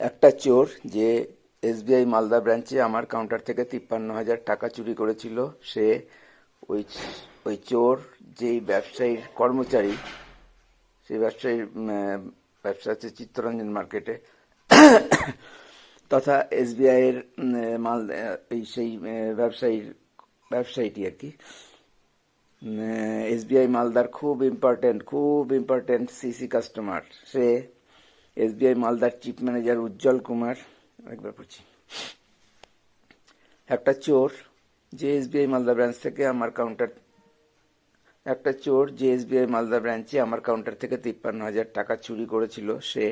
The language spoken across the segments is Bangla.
একটা চোর যে এসবিআই মালদা ব্রাঞ্চে আমার কাউন্টার থেকে 53,000 টাকা চুরি করেছিল, সে ওই ওই চোর যেই ব্যবসায়ীর কর্মচারী, সেই ব্যবসা হচ্ছে চিত্তরঞ্জন মার্কেটে, তথা এসবিআই এর মাল এই সেই ব্যবসায়ীটি আর কি, এসবিআই মালদার খুব ইম্পর্টেন্ট সিসি কাস্টমার। সে এসবিআই মালদার চিফ ম্যানেজার উজ্জ্বল কুমার। একবার পড়ছি। একটা চোর যে এসবিআই মালদা ব্রাঞ্চ থেকে আমার কাউন্টার একটা চোর যে এসবিআই মালদা ব্রাঞ্চে আমার কাউন্টার থেকে 53,000 টাকা চুরি করেছিল, সে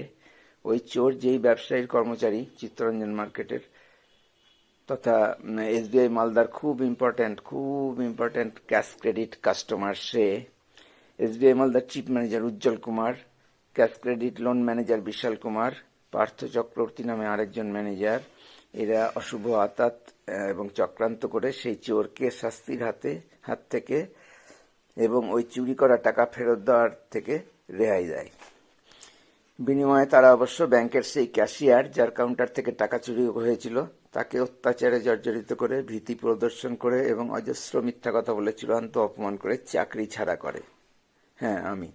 ওই চোর যেই ব্যবসায়ীর কর্মচারী চিত্তরঞ্জন মার্কেটের, তথা এসবিআই মালদার খুব ইম্পর্টেন্ট ক্যাশ ক্রেডিট কাস্টমার। সে এসবিআই মালদার chief manager Ujjwal Kumar, cash credit loan manager Bishal Kumar, Partha Chakraborty নামে আরেকজন ম্যানেজার। এরা অশুভ আতাত এবং চক্রান্ত করে সেই চোরকে শাস্তির হাত থেকে এবং ওই চুরি করা টাকা ফেরত দেওয়ার থেকে রেহাই দেয়। বিনিময়ে তারা অবশ্য ব্যাংকের সেই ক্যাশিয়ার যার কাউন্টার থেকে টাকা চুরি হয়েছিল তাকে অত্যাচারে জর্জরিত করে, ভীতি প্রদর্শন করে এবং অজস্র মিথ্যা কথা বলে চূড়ান্ত অপমান করে চাকরি ছাড়া করে। হ্যাঁ, আমি।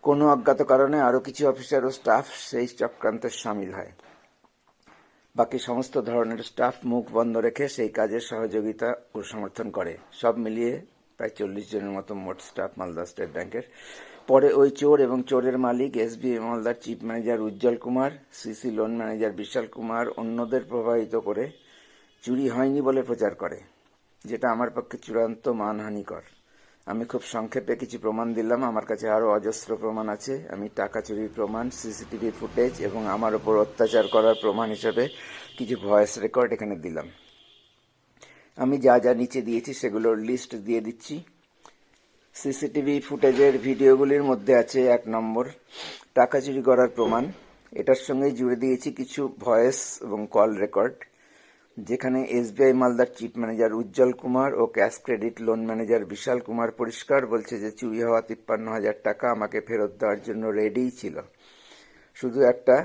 কোনো অজ্ঞাত কারণে আরও কিছু অফিসার ও স্টাফ সেই চক্রান্তের সামিল হয়। বাকি সমস্ত ধরনের স্টাফ মুখ বন্ধ রেখে সেই কাজের সহযোগিতা ও সমর্থন করে। সব মিলিয়ে প্রায় 40 জনের মতো মোট স্টাফ মালদা স্টেট ব্যাংকের। পরে ওই চোর এবং চোরের মালিক এসবিআই মালদার chief manager Ujjwal Kumar, CC loan manager Bishal Kumar অন্যদের প্রভাবিত করে চুরি হয়নি বলে প্রচার করে, যেটা আমার পক্ষে চূড়ান্ত মানহানিকর। আমি খুব সংক্ষেপে কিছু প্রমাণ দিলাম। আমার কাছে আরও অজস্র প্রমাণ আছে। আমি টাকা চুরির প্রমাণ, সিসিটিভি ফুটেজ এবং আমার ওপর অত্যাচার করার প্রমাণ হিসেবে কিছু ভয়েস রেকর্ড এখানে দিলাম। আমি যা যা নিচে দিয়েছি সেগুলোর লিস্ট দিয়ে দিচ্ছি। সিসিটিভি ফুটেজের ভিডিওগুলির মধ্যে আছে 1 নম্বর টাকা চুরি করার প্রমাণ। এটার সঙ্গে জুড়ে দিয়েছি কিছু ভয়েস এবং কল রেকর্ড, যেখানে এসবিআই মালদার চিফ ম্যানেজার উজ্জ্বল কুমার ও cash credit loan manager Bishal Kumar পরিষ্কার বলছে যে চুরি হওয়া 53,000 টাকা আমাকে ফেরত দেওয়ার জন্য রেডিই ছিল। শুধু একটা,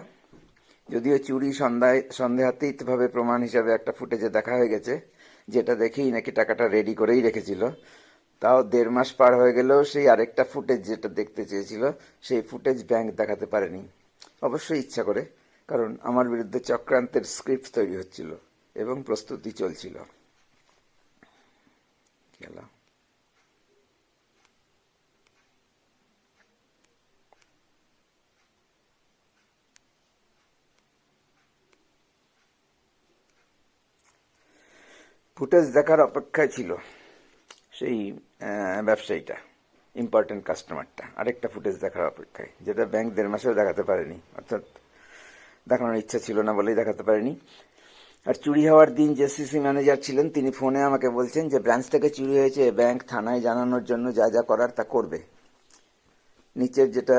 যদিও চুরি সন্দেহাতীতভাবে প্রমাণ হিসাবে একটা ফুটেজে দেখা হয়ে গেছে, যেটা দেখেই নাকি টাকাটা রেডি করেই রেখেছিল। তাও 1.5 মাস পার হয়ে গেলেও সেই আরেকটা ফুটেজ যেটা দেখতে চেয়েছিল, সেই ফুটেজ ব্যাংক দেখাতে পারেনি, অবশ্যই ইচ্ছা করে, কারণ আমার বিরুদ্ধে চক্রান্তের স্ক্রিপ্ট তৈরি হচ্ছিল এবং প্রস্তুতি চলছিল। ফুটেজ দেখার অপেক্ষায় ছিল সেই ব্যবসায়ীটা, ইম্পর্টেন্ট কাস্টমারটা, আরেকটা ফুটেজ দেখার অপেক্ষায়, যেটা ব্যাংক 1.5 মাসেও দেখাতে পারেনি, অর্থাৎ দেখানোর ইচ্ছা ছিল না বলেই দেখাতে পারেনি। আর চুরি হওয়ার দিন যে সিসি ম্যানেজার ছিলেন, তিনি ফোনে আমাকে বলছেন যে ব্রাঞ্চ থেকে চুরি হয়েছে, ব্যাংক থানায় জানানোর জন্য যা যা করার তা করবে। নিচের যেটা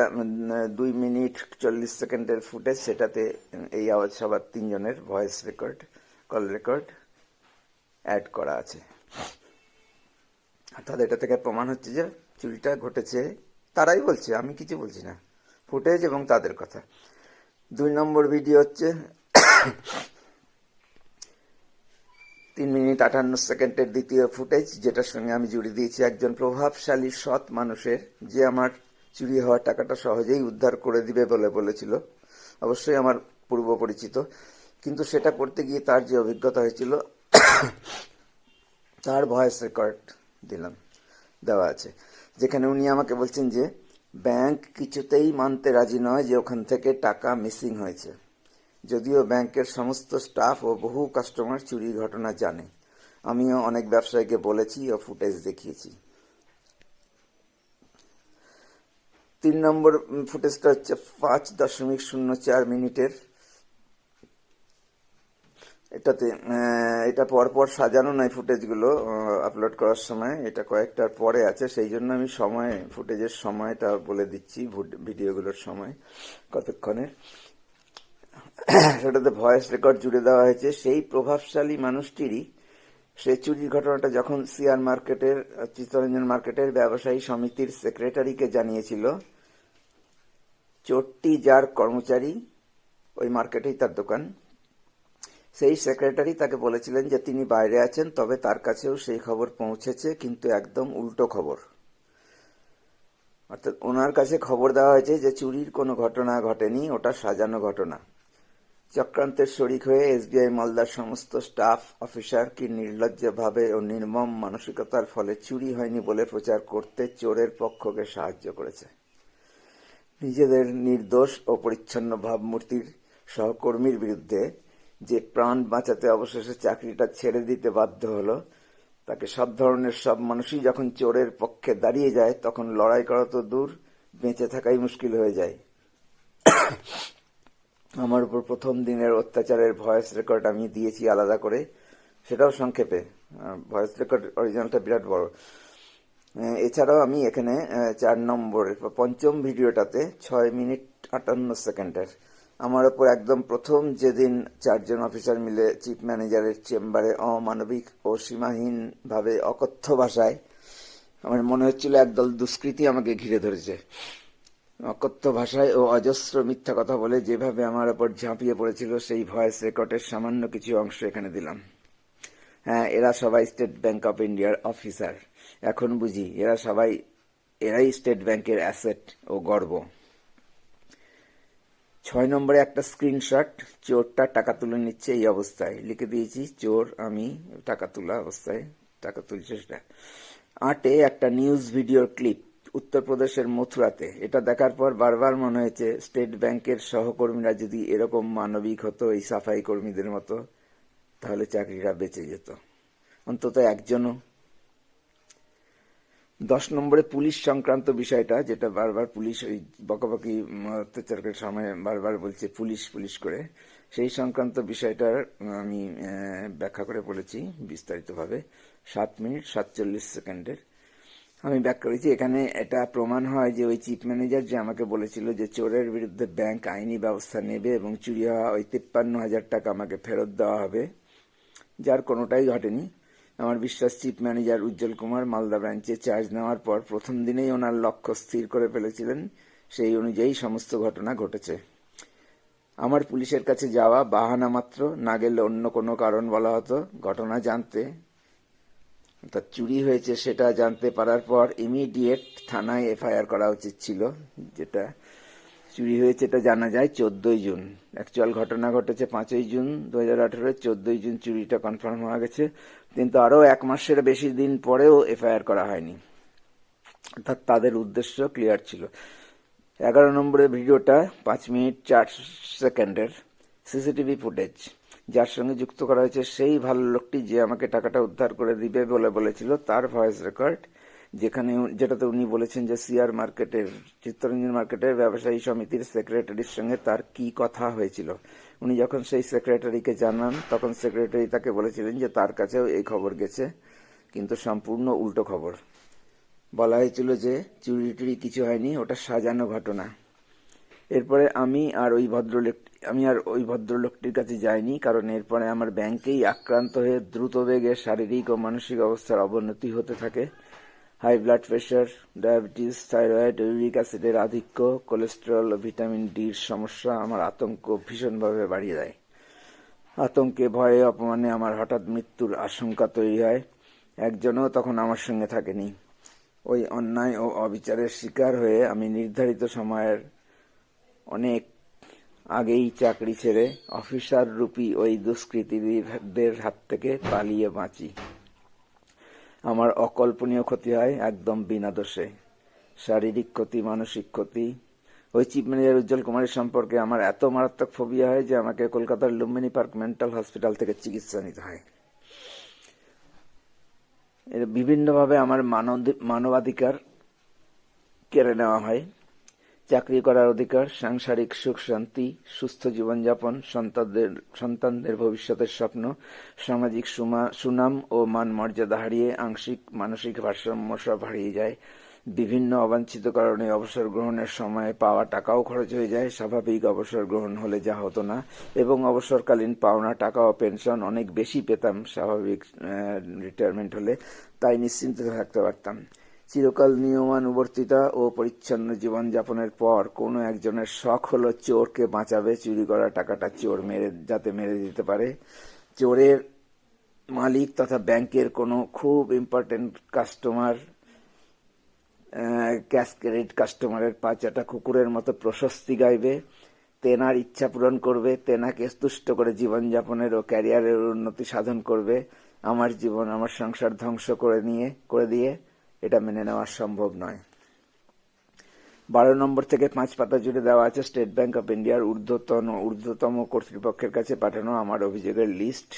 2 মিনিট 40 সেকেন্ডের ফুটেজ, সেটাতে এই আওয়াজ সবার 3 জনের voice record, call record add করা আছে। অর্থাৎ এটা থেকে প্রমাণ হচ্ছে যে চুরিটা ঘটেছে, তারাই বলছে, আমি কিছু বলছি না, ফুটেজ এবং তাদের কথা। 2 নম্বর ভিডিও হচ্ছে 3 মিনিট 58 সেকেন্ডের দ্বিতীয় ফুটেজ, যেটার সঙ্গে আমি জুড়ে দিয়েছি একজন প্রভাবশালী সৎ মানুষের, যে আমার চুরি হওয়া টাকাটা সহজেই উদ্ধার করে দিবে বলে বলেছিল, অবশ্যই আমার পূর্ব পরিচিত, কিন্তু সেটা করতে গিয়ে তার যে অভিজ্ঞতা হয়েছিল তার ভয়েস রেকর্ড দেওয়া আছে, যেখানে উনি আমাকে বলছেন যে ব্যাংক কিছুতেই মানতে রাজি নয় যে ওখান থেকে টাকা মিসিং হয়েছে, যদিও ব্যাংকের সমস্ত স্টাফ ও বহু কাস্টমার চুরির ঘটনা জানে। আমিও অনেক ব্যবসায়ীকে বলেছি ও ফুটেজ দেখিয়েছি। 3 নম্বর ফুটেজটা হচ্ছে 5.04 মিনিটের। এটা পরপর সাজানো নয় ফুটেজগুলো আপলোড করার সময়, এটা কয়েকটার পরে আছে, সেই জন্য আমি ফুটেজের সময়টা বলে দিচ্ছি, ভিডিওগুলোর সময় কতক্ষণের। সেটাতে ভয়েস রেকর্ড জুড়ে দেওয়া হয়েছে সেই প্রভাবশালী মানুষটিরই। সে চুরির ঘটনাটা যখন চিত্তরঞ্জন মার্কেটের ব্যবসায়ী সমিতির সেক্রেটারিকে জানিয়েছিল, চোরটি যার কর্মচারী ওই মার্কেটেই তার দোকান। সেই সেক্রেটারি তাকে বলেছিলেন যে তিনি বাইরে আছেন, তবে তার কাছেও সেই খবর পৌঁছেছে, কিন্তু একদম উল্টো খবর। অর্থাৎ ওনার কাছে খবর দেওয়া হয়েছে যে চুরির কোনো ঘটনা ঘটেনি, ওটা সাজানো ঘটনা। চক্রান্তের শরিক হয়ে এসবিআই মালদার সমস্ত স্টাফ অফিসার কি নির্লজ্জভাবে ও নির্মম মানসিকতার ফলে চুরি হয়নি বলে প্রচার করতে চোরের পক্ষকে সাহায্য করেছে। নিজেদের নির্দোষ ও পরিচ্ছন্ন ভাবমূর্তির সহকর্মীর বিরুদ্ধে যে প্রাণ বাঁচাতে অবশেষে চাকরিটা ছেড়ে দিতে বাধ্য হলো, তাকে সব ধরনের সব মানুষই যখন চোরের পক্ষে দাঁড়িয়ে যায়, তখন লড়াই করা তো দূর, বেঁচে থাকাই মুশকিল হয়ে যায়। আমার উপর প্রথম দিনের অত্যাচারের ভয়েস রেকর্ড আমি দিয়েছি আলাদা করে, সেটাও সংক্ষেপে। ভয়েস রেকর্ড অরিজিনালটা বিরাট বড়। এছাড়াও আমি এখানে 4 নম্বরের 5ম ভিডিওটাতে 6 মিনিট 58 সেকেন্ডের আমার ওপর একদম প্রথম যেদিন 4 জন অফিসার মিলে চিফ ম্যানেজারের চেম্বারে অমানবিক ও সীমাহীন ভাবে অকথ্য ভাষায়, আমার মনে হচ্ছিল একদল দুষ্কৃতী আমাকে ঘিরে ধরেছে, অকথ্য ভাষায় ও অজস্র মিথ্যা কথা বলে যেভাবে আমার ওপর ঝাঁপিয়ে পড়েছিল, সেই ভয়েস রেকর্ডের সামান্য কিছু অংশ এখানে দিলাম। হ্যাঁ, এরা সবাই স্টেট ব্যাংক অফ ইন্ডিয়ার অফিসার। এখন বুঝি এরাই স্টেট ব্যাংকের অ্যাসেট ও গর্ব। 6 নম্বরে একটা স্ক্রিনশট, চোরটা টাকা তুলে নিচ্ছে এই অবস্থায়। লিখে দিয়েছি চোর আমি, টাকা তোলা অবস্থায় টাকা তুলছে সেটা। 8-এ একটা নিউজ ভিডিওর ক্লিপ, উত্তরপ্রদেশের মথুরাতে। এটা দেখার পর বারবার মনে হয়েছে স্টেট ব্যাংকের সহকর্মীরা যদি এরকম মানবিক হতো এই সাফাই কর্মীদের মতো, তাহলে চাকরিটা বেঁচে যেত, অন্তত একজনও। 10 নম্বরে পুলিশ সংক্রান্ত বিষয়টা, যেটা বারবার পুলিশ ওই বকাবকি অত্যাচারের সময় বারবার বলছে পুলিশ পুলিশ করে, সেই সংক্রান্ত বিষয়টার আমি ব্যাখ্যা করে বলেছি বিস্তারিতভাবে 7 মিনিট 47 সেকেন্ডের। আমি ব্যাখ্যা করেছি এখানে এটা প্রমাণ হয় যে ওই চিফ ম্যানেজার যে আমাকে বলেছিল যে চোরের বিরুদ্ধে ব্যাংক আইনি ব্যবস্থা নেবে এবং চুরি হওয়া ওই 53,000 টাকা আমাকে ফেরত দেওয়া হবে, যার কোনোটাই ঘটেনি। আমার বিশ্বাস চিফ ম্যানেজার উজ্জ্বল কুমার মালদা ব্রাঞ্চে চার্জ নেওয়ার পর প্রথম দিনেই ওনার লক্ষ্য স্থির করে ফেলেছিলেন, সেই অনুযায়ী সমস্ত ঘটনা ঘটেছে। আমার পুলিশের কাছে যাওয়া বাহানা মাত্র, না গেলে অন্য কোনো কারণ বলা হতো। ঘটনা জানতে, অর্থাৎ চুরি হয়েছে সেটা জানতে পারার পর ইমিডিয়েট থানায় এফআইআর করা উচিত ছিল। যেটা চুরি হয়েছে এটা জানা যায় 14ই জুন, অ্যাকচুয়াল ঘটনা ঘটেছে 5ই জুন 2018, 14ই জুন চুরিটা কনফার্ম হয়ে গেছে, কিন্তু আরো 1 মাসের বেশি দিন পরেও এফআইআর করা হয়নি, অর্থাৎ তাদের উদ্দেশ্য ক্লিয়ার ছিল। 11 নম্বরের ভিডিওটা 5 মিনিট 4 সেকেন্ডের সিসিটিভি ফুটেজ, যার সঙ্গে যুক্ত করা হয়েছে সেই ভালো লোকটি যে আমাকে টাকাটা উদ্ধার করে দিবে বলে বলেছিল, তার ভয়েস রেকর্ড, যেটাতে উনি বলেছেন যে সিআর মার্কেটের, চিত্তরঞ্জন মার্কেটের ব্যবসায়ী সমিতির সেক্রেটারির সঙ্গে তার কি কথা হয়েছিল। উনি যখন সেই সেক্রেটারিকে জানান, তখন সেক্রেটারি তাকে বলেছিলেন যে তার কাছেও এই খবর গেছে, কিন্তু সম্পূর্ণ উল্টো খবর। বলা হয়েছিল যে চুরি টুরি কিছু হয়নি, ওটা সাজানো ঘটনা। এরপরে আমি আর ওই ভদ্রলোকটির কাছে যাইনি, কারণ এরপরে আমার ব্যাংকেই আক্রান্ত হয়ে দ্রুত বেগে শারীরিক ও মানসিক অবস্থার অবনতি হতে থাকে। High blood pressure, diabetes, thyroid, uric অ্যাসিডের আধিক্য, কোলেস্টেরল ও ভিটামিন ডির সমস্যা আমার আতঙ্ক ভীষণভাবে বাড়িয়ে দেয়। আতঙ্কে, ভয়ে, অপমানে আমার হঠাৎ মৃত্যুর আশঙ্কা তৈরি হয়। একজনও তখন আমার সঙ্গে থাকেনি। ওই অন্যায় ও অবিচারের শিকার হয়ে আমি নির্ধারিত সময়ের অনেক আগেই চাকরি ছেড়ে অফিসার রূপী ওই দুষ্কৃতীদের হাত থেকে পালিয়ে বাঁচি। আমার অকল্পনীয় ক্ষতি হয় একদম বিনা দোষে, শারীরিক ক্ষতি, মানসিক ক্ষতি। ওই চিফ ম্যানেজার উজ্জ্বল কুমারের সম্পর্কে আমার এত মারাত্মক ফোবিয়া হয় যে আমাকে কলকাতার লুম্বিনী পার্ক মেন্টাল হসপিটাল থেকে চিকিৎসা নিতে হয়। এর বিভিন্নভাবে আমার মানবাধিকার কেড়ে নেওয়া হয়। চাকরি করার অধিকার, সাংসারিক সুখ শান্তি, সুস্থ জীবনযাপন, সন্তানদের ভবিষ্যতের স্বপ্ন, সামাজিক সুনাম ও মান মর্যাদা হারিয়ে আংশিক মানসিক ভারসাম্য সব হারিয়ে যায়। বিভিন্ন অবাঞ্ছিত কারণে অবসর গ্রহণের সময় পাওয়া টাকাও খরচ হয়ে যায় স্বাভাবিক অবসর গ্রহণ হলে যা হতো না, এবং অবসরকালীন পাওনা টাকা ও পেনশন অনেক বেশি পেতাম স্বাভাবিক রিটায়ারমেন্ট হলে, তাই নিশ্চিন্তে থাকতে পারতাম। চিরকাল নিয়মানুবর্তিতা ও পরিচ্ছন্ন জীবনযাপনের পর কোনো একজনের শখ হলো চোরকে বাঁচাবে, চুরি করা টাকাটা চোর যাতে মেরে দিতে পারে। চোরের মালিক তথা ব্যাংকের কোনো খুব ইম্পর্টেন্ট কাস্টমার ক্যাশ ক্রেডিট কাস্টমারের পাঁচাটা কুকুরের মতো প্রশস্তি গাইবে, তেনার ইচ্ছা পূরণ করবে, তেনাকে তুষ্ট করে জীবনযাপনের ও ক্যারিয়ারের উন্নতি সাধন করবে। আমার জীবন, আমার সংসার ধ্বংস করে দিয়ে এটা মেনে নেওয়া সম্ভব নয়। 12 নম্বর থেকে 5 পাতা জুড়ে দেওয়া আছে স্টেট ব্যাংক অফ ইন্ডিয়ার ঊর্ধ্বতম কর্তৃপক্ষের কাছে পাঠানো আমার অভিযোগের লিস্ট,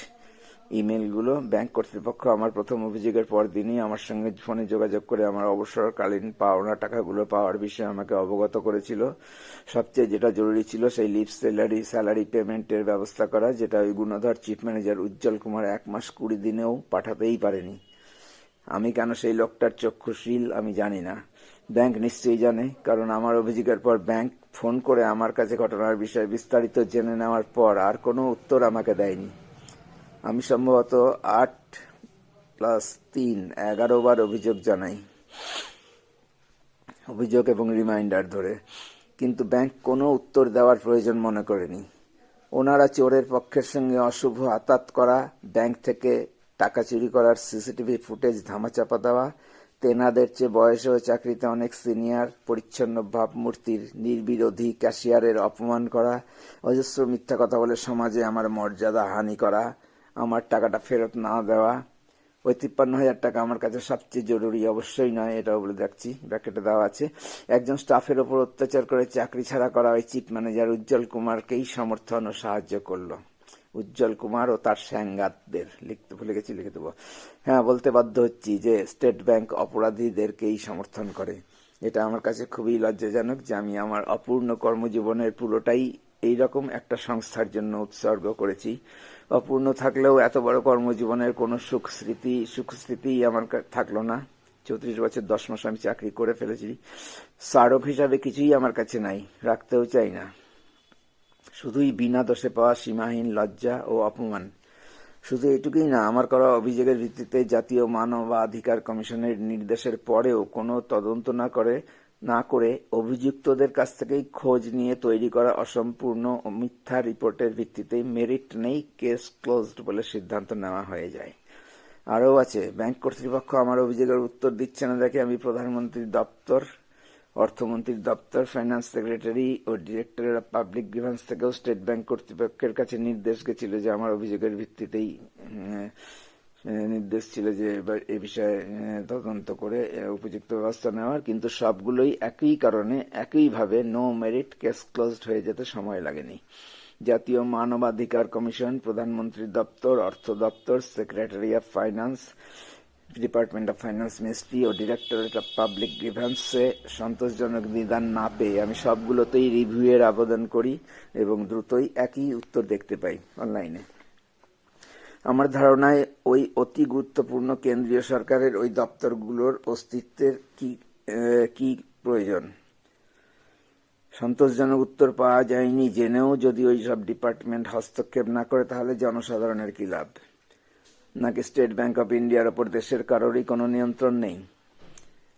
ইমেলগুলো। ব্যাংক কর্তৃপক্ষ আমার প্রথম অভিযোগের পর দিনই আমার সঙ্গে ফোনে যোগাযোগ করে আমার অবসরকালীন পাওনা টাকাগুলো পাওয়ার বিষয়ে আমাকে অবগত করেছিল। সবচেয়ে যেটা জরুরি ছিল সেই লিভ স্যালারি পেমেন্টের ব্যবস্থা করা, যেটা ওই গুণধর চিফ ম্যানেজার উজ্জ্বল কুমার 1 মাস 20 দিনেও পাঠাতেই পারেনি। আমি কেন সেই লোকটার চক্ষুশীল আমি জানি না, ব্যাংক নিশ্চয়ই জানে, কারণ আমার অভিযোগের পর ব্যাংক ফোন করে আমার কাছে ঘটনার বিষয়ে বিস্তারিত জেনে নেওয়ার পর আর কোনো উত্তর আমাকে দেয়নি। আমি সম্ভবত 8+3 11 বার অভিযোগ জানাই, অভিযোগ এবং রিমাইন্ডার ধরে, কিন্তু ব্যাংক কোনো উত্তর দেওয়ার প্রয়োজন মনে করেনি। ওনারা চোরের পক্ষের সঙ্গে অশুভ আতাত করা, ব্যাংক থেকে টাকা চুরি করার সিসিটিভি ফুটেজ ধামাচাপা দেওয়া, তেনাদের চেয়ে বয়সে ও চাকরিতে অনেক সিনিয়র পরিচ্ছন্ন ভাবমূর্তির নির্বিরোধী ক্যাশিয়ারের অপমান করা, অজস্র মিথ্যা কথা বলে সমাজে আমার মর্যাদা হানি করা, আমার টাকাটা ফেরত না দেওয়া। ওই 53,000 টাকা আমার কাছে সবচেয়ে জরুরি অবশ্যই নয়, এটাও বলে রাখছি, ব্র্যাকেটে দেওয়া আছে। একজন স্টাফের ওপর অত্যাচার করে চাকরি ছাড়া করা ওই চিফ ম্যানেজার উজ্জ্বল কুমারকেই সমর্থন ও সাহায্য করলো। উজ্জ্বল কুমার ও তার স্যাঙ্গাতদের লিখতে ভুলে গেছি, লিখে দেবো। হ্যাঁ, বলতে বাধ্য হচ্ছি যে স্টেট ব্যাংক অপরাধীদেরকেই সমর্থন করে। এটা আমার কাছে খুবই লজ্জাজনক যে আমি আমার অপূর্ণ কর্মজীবনের পুরোটাই এইরকম একটা সংস্থার জন্য উৎসর্গ করেছি। অপূর্ণ থাকলেও এত বড় কর্মজীবনের কোনো সুখস্মৃতি আমার থাকলো না। 34 বছর 10 মাস আমি চাকরি করে ফেলেছি। স্মারক হিসাবে কিছুই আমার কাছে নাই, রাখতেও চাই না। শুধুই বিনা দোষে পাওয়া সীমাহীন লজ্জা ও অপমান। শুধু এটুকুই না, আমার করা অভিযোগের ভিত্তিতে জাতীয় মানবাধিকার কমিশনের নির্দেশের পরেও কোনো তদন্ত না করে অভিযুক্তদের কাছ থেকেই খোঁজ নিয়ে তৈরি করা অসম্পূর্ণ ও মিথ্যা রিপোর্টের ভিত্তিতে মেরিট নেই, কেস ক্লোজড বলে সিদ্ধান্ত নেওয়া হয়ে যায়। আরও আছে, ব্যাংক কর্তৃপক্ষ আমার অভিযোগের উত্তর দিচ্ছে না দেখে আমি প্রধানমন্ত্রীর দপ্তর, অর্থমন্ত্রীর দপ্তর, ফাইন্যান্স সেক্রেটারি ও ডিরেক্টরেট অফ পাবলিক গ্রিভেন্স থেকেও স্টেট ব্যাংক কর্তৃপক্ষের কাছে নির্দেশ গেছিল যে আমার অভিযোগের ভিত্তিতেই নির্দেশ ছিল যে এ বিষয়ে তদন্ত করে উপযুক্ত ব্যবস্থা নেওয়ার, কিন্তু সবগুলোই একই কারণে একইভাবে নো মেরিট, কেস ক্লোজড হয়ে যেতে সময় লাগেনি। জাতীয় মানবাধিকার কমিশন, প্রধানমন্ত্রীর দপ্তর, অর্থ দপ্তর, secretary of finance, department of finance ministry ও ডিরেক্টরেট অফ পাবলিক গ্রিভেন্সে সন্তোষজনক নিদান না পেয়ে আমি সবগুলোতেই রিভিউয়ের আবেদন করি এবং দ্রুতই একই উত্তর দেখতে পাই অনলাইনে। আমার ধারণায় ওই অতি গুরুত্বপূর্ণ কেন্দ্রীয় সরকারের ওই দপ্তরগুলোর অস্তিত্বের কি প্রয়োজন। সন্তোষজনক উত্তর পাওয়া যায়নি জেনেও যদি ওই সব ডিপার্টমেন্ট হস্তক্ষেপ না করে, তাহলে জনসাধারণের কি লাভ? নাকি স্টেট ব্যাংক অফ ইন্ডিয়ার ওপর দেশের কারোরই কোনো নিয়ন্ত্রণ নেই?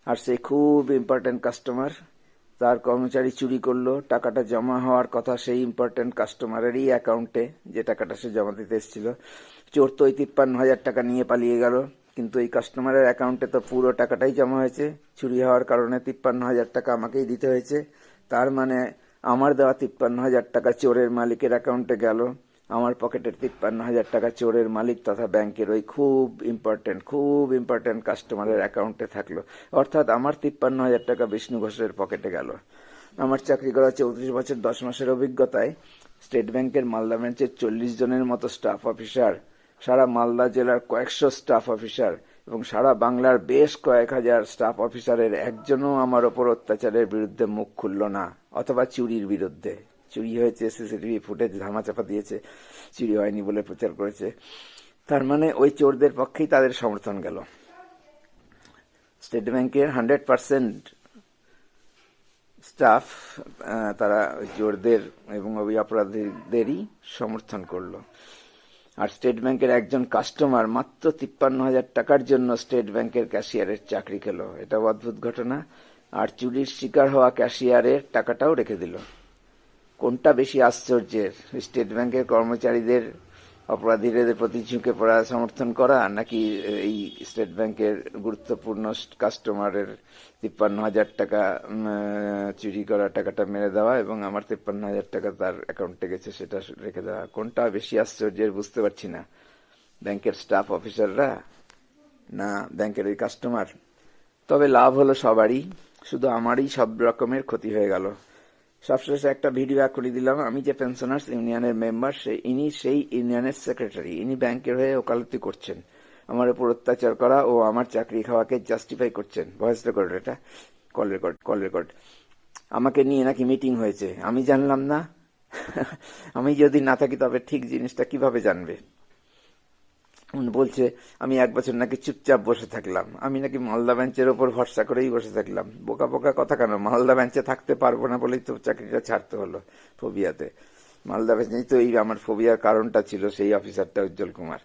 আর সে খুব ইম্পর্টেন্ট কাস্টমার, তার কর্মচারী চুরি করলো, টাকাটা জমা হওয়ার কথা সেই ইম্পর্টেন্ট কাস্টমারেরই অ্যাকাউন্টে, যে টাকাটা সে জমা দিতে এসেছিল। চোর তো ওই 53,000 টাকা নিয়ে পালিয়ে গেল, কিন্তু এই কাস্টমারের অ্যাকাউন্টে তো পুরো টাকাটাই জমা হয়েছে। চুরি হওয়ার কারণে 53,000 টাকা আমাকেই দিতে হয়েছে। তার মানে আমার দেওয়া 53,000 টাকা চোরের মালিকের অ্যাকাউন্টে গেল, আমার পকেটের 53,000 টাকা চোরের মালিক তথা ব্যাংকের ওই খুব ইম্পর্টেন্ট কাস্টমারের অ্যাকাউন্টে থাকলো। অর্থাৎ আমার 53,000 টাকা বিষ্ণু ঘোষের পকেটে গেল। আমার চাকরি করা 34 বছর 10 মাসের অভিজ্ঞতায় স্টেট ব্যাংকের মালদা ব্রাঞ্চের 40 জনের মতো স্টাফ অফিসার, সারা মালদা জেলার কয়েকশো স্টাফ অফিসার এবং সারা বাংলার বেশ কয়েক হাজার স্টাফ অফিসারের একজনও আমার ওপর অত্যাচারের বিরুদ্ধে মুখ খুলল না, অথবা চুরির বিরুদ্ধে। চুরি হয়েছে, সিসিটিভি ফুটেজ ধামাচাপা দিয়েছে, চুরি হয়নি বলে প্রচার করেছে। তার মানে ওই চোরদের পক্ষেই তাদের সমর্থন গেল। স্টেট ব্যাংকের 100% স্টাফ তারা ওই চোরদের এবং ওই অপরাধীদেরই সমর্থন করলো। আর স্টেট ব্যাংকের একজন কাস্টমার মাত্র 53,000 টাকার জন্য স্টেট ব্যাংকের ক্যাশিয়ারের চাকরি খেলো। এটা অদ্ভুত ঘটনা। আর চুরির শিকার হওয়া ক্যাশিয়ারের টাকাটাও রেখে দিল। কোনটা বেশি আশ্চর্যের, স্টেট ব্যাংকের কর্মচারীদের অপরাধীদের প্রতি ঝুঁকে পড়া সমর্থন করা, নাকি এই স্টেট ব্যাংকের গুরুত্বপূর্ণ কাস্টমারের 53,000 টাকা চুরি করা টাকাটা মেরে দেওয়া এবং আমার 53,000 টাকা তার অ্যাকাউন্টে গেছে সেটা রেখে দেওয়া, কোনটা বেশি আশ্চর্যের বুঝতে পারছি না। ব্যাংকের স্টাফ অফিসাররা না ব্যাংকের ওই কাস্টমার? তবে লাভ হলো সবারই, শুধু আমারই সব রকমের ক্ষতি হয়ে গেল। সবশেষে একটা ভিডিও এখনই দিলাম। আমি যে পেনশনার্স ইউনিয়নের মেম্বার, ইনি সেই ইউনিয়নের সেক্রেটারি। ইনি ব্যাংকের হয়ে ওকালতি করছেন, আমার উপর অত্যাচার করা ও আমার চাকরি খাওয়াকে জাস্টিফাই করছেন। ভয়েস রেকর্ড, এটা কল রেকর্ড। আমাকে নিয়ে নাকি মিটিং হয়েছে, আমি জানলাম না। আমি যদি না থাকি তবে ঠিক জিনিসটা কিভাবে জানবে? বলছে আমি 1 বছর নাকি চুপচাপ বসে থাকলাম, আমি নাকি মালদা বেঞ্চের ওপর ভরসা করেই বসে থাকলাম। বোকা বোকা কথা কেন? মালদা বেঞ্চে থাকতে পারবো না বলেই তো চাকরিটা ছাড়তে হলো ফোবিয়াতে। মালদা বেঞ্চেই তো এই আমার ফোবিয়ার কারণটা ছিল, সেই অফিসারটা উজ্জ্বল কুমার।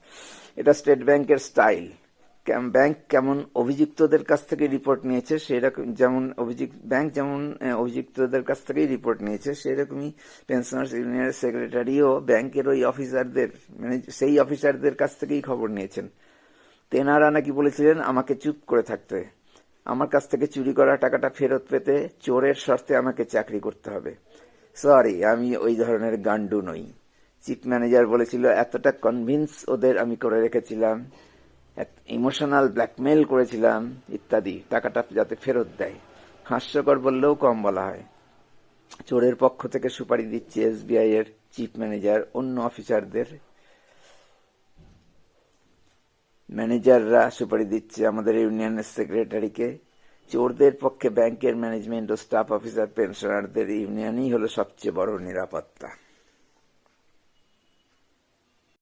এটা স্টেট ব্যাংকের স্টাইল। ব্যাংক কেমন অভিযুক্তদের কাছ থেকে রিপোর্ট নিয়েছে, সেরকম যেমন ব্যাংক যেমন অভিযুক্তদের কাছ থেকেই রিপোর্ট নিয়েছে, সেরকমই পেনশনার্স ইউনিয়নের সেক্রেটারিও ব্যাংকের ওই অফিসারদের, মানে সেই অফিসারদের কাছ থেকেই খবর নিয়েছেন। তেনারা নাকি বলেছিলেন আমাকে চুপ করে থাকতে, আমার কাছ থেকে চুরি করা টাকাটা ফেরত পেতে চোরের শর্তে আমাকে চাকরি করতে হবে। সরি, আমি ওই ধরনের গান্ডু নই। চিফ ম্যানেজার বলেছিল এতটা কনভিন্স ওদের আমি করে রেখেছিলাম, ইমোশনাল ব্ল্যাকমেল করেছিলাম ইত্যাদি, টাকাটা যাতে ফেরত দেয়। হাস্যকর বললেও কম বলা হয়। চোরের পক্ষ থেকে সুপারি দিচ্ছে এসবিআই এর চিফ ম্যানেজার, অন্য অফিসারদের ম্যানেজাররা সুপারি দিচ্ছে আমাদের ইউনিয়নের সেক্রেটারিকে। চোরদের পক্ষে ব্যাংকের ম্যানেজমেন্ট ও স্টাফ অফিসার পেনশনারদের ইউনিয়নই হলো সবচেয়ে বড় নিরাপত্তা।